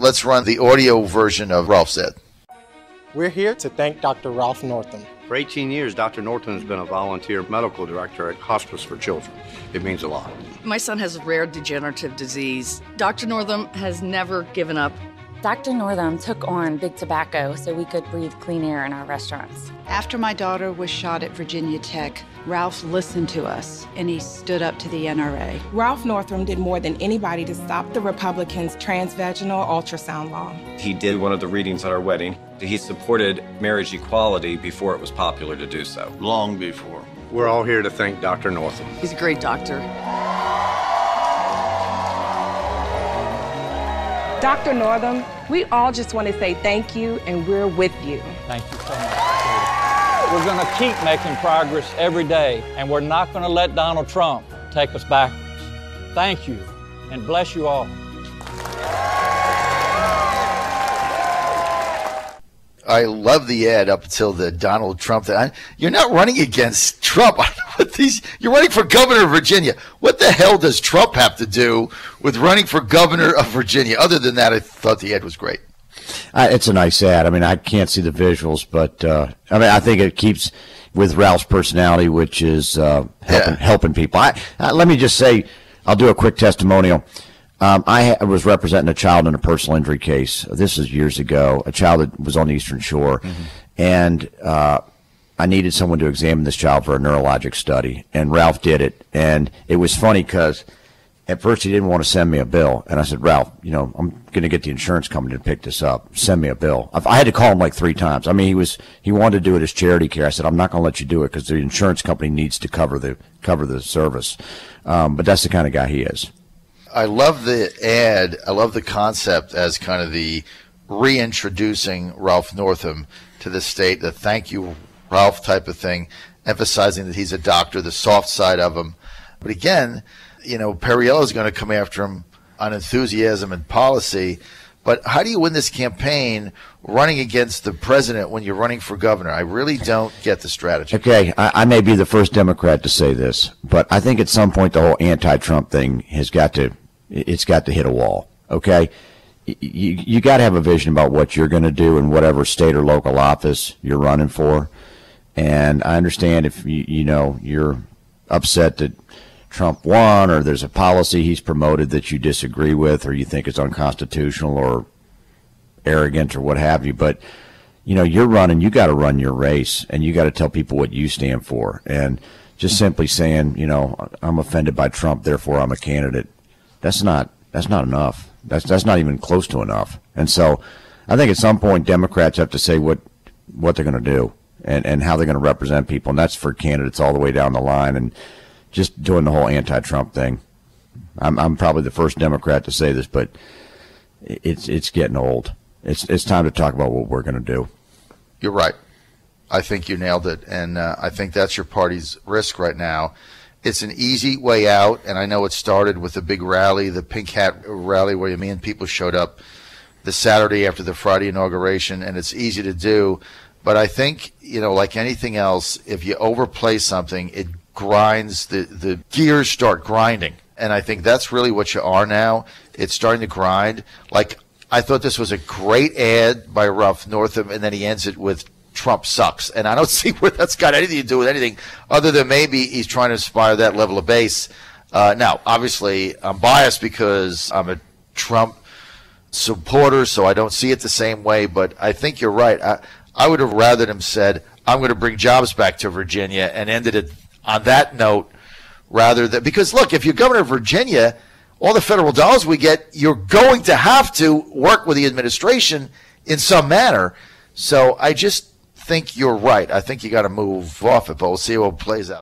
let's run the audio version of Ralph's ad. We're here to thank Dr. Ralph Northam. For 18 years, Dr. Norton has been a volunteer medical director at Hospice for Children. It means a lot. My son has a rare degenerative disease. Dr. Northam has never given up. Dr. Northam took on big tobacco so we could breathe clean air in our restaurants. After my daughter was shot at Virginia Tech, Ralph listened to us and he stood up to the NRA. Ralph Northam did more than anybody to stop the Republicans' transvaginal ultrasound law. He did one of the readings at our wedding. He supported marriage equality before it was popular to do so. Long before. We're all here to thank Dr. Northam. He's a great doctor. Dr. Northam, we all just want to say thank you, and we're with you. Thank you so much. We're going to keep making progress every day, and we're not going to let Donald Trump take us backwards. Thank you, and bless you all. I love the ad up until the Donald Trump thing. You're not running against Trump. You're running for governor of Virginia. What the hell does Trump have to do with running for governor of Virginia? Other than that, I thought the ad was great. It's a nice ad. I mean, I can't see the visuals, but I think it keeps with Ralph's personality, which is helping people. Let me just say, I'll do a quick testimonial. I was representing a child in a personal injury case. This is years ago, a child that was on the Eastern Shore. And I needed someone to examine this child for a neurologic study. And Ralph did it. And it was funny because at first he didn't want to send me a bill. And I said, Ralph, I'm going to get the insurance company to pick this up. Send me a bill. I had to call him like 3 times. I mean, he wanted to do it as charity care. I said, I'm not going to let you do it because the insurance company needs to cover the service. But that's the kind of guy he is. I love the ad. I love the concept as kind of the reintroducing Ralph Northam to the state, the thank you, Ralph type of thing, emphasizing that he's a doctor, the soft side of him. But again, Perriello's going to come after him on enthusiasm and policy. But how do you win this campaign running against the president when you're running for governor? I really don't get the strategy. Okay, I may be the first Democrat to say this, but I think at some point the whole anti-Trump thing has got to hit a wall. Okay, you got to have a vision about what you're going to do in whatever state or local office you're running for. And I understand if you're upset that Trump won, or there's a policy he's promoted that you disagree with, or you think it's unconstitutional or arrogant or what have you. But you're running. You got to run your race, and you got to tell people what you stand for. And just simply saying, I'm offended by Trump, therefore I'm a candidate. That's not enough. That's not even close to enough. And so I think at some point Democrats have to say what they're going to do and how they're going to represent people. And that's for candidates all the way down the line. And just doing the whole anti-Trump thing. I'm probably the first Democrat to say this, but it's getting old. It's time to talk about what we're going to do. You're right. I think you nailed it. And I think that's your party's risk right now. It's an easy way out, and I know it started with a big rally, the Pink Hat rally, where me and people showed up the Saturday after the Friday inauguration, and it's easy to do. But I think, like anything else, if you overplay something, it grinds, the gears start grinding. And I think that's really what you are now. It's starting to grind. Like, I thought this was a great ad by Ralph Northam, and then he ends it with Trump sucks. And I don't see where that's got anything to do with anything other than maybe he's trying to inspire that level of base. Now, obviously, I'm biased because I'm a Trump supporter, so I don't see it the same way. But I think you're right. I would have rather him said, I'm going to bring jobs back to Virginia, and ended it on that note rather than, because look, if you're governor of Virginia, all the federal dollars we get, you're going to have to work with the administration in some manner. So I just think you're right. I think you got to move off it, but we'll see how it plays out.